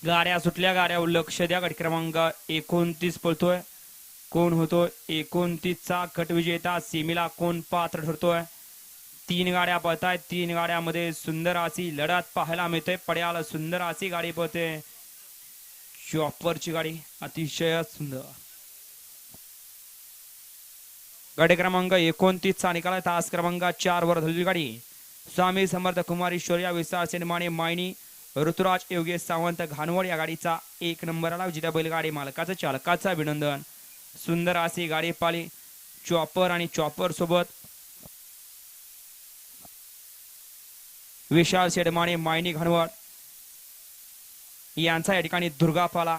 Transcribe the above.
गाड्या सुटल्या, गाड्यावर लक्ष द्या. गाडी क्रमांक 29 पळतोय. कोण होतोय 29चा गट विजेता? सेमीला कोण पात्र ठरतोय? 3 गाड्या पळतायत. 3 गाड्यामध्ये सुंदर अशी लढत पाहायला मिळते. पड्याला सुंदर अशी गाडी पळते. चॉपरची गाडी अतिशय सुंदर. गाडी क्रमांक 29चा निकाल तास क्रमांक 4 वर धरली गाडी. स्वामी समर्थ कुमारेश्वर या विशाल सिनेमाने मायनी ऋतुराज योगेश सावंत घानवड या गाडीचा 1 नंबरला विजेता बैलगाडी मालकाचं चालकाचं अभिनंदन. सुंदर अशी गाडी पाली. चॉपर आणि चॉपर सोबत विशाल शेडमाने मायनी घानवड यांचा या ठिकाणी दुर्गा पाला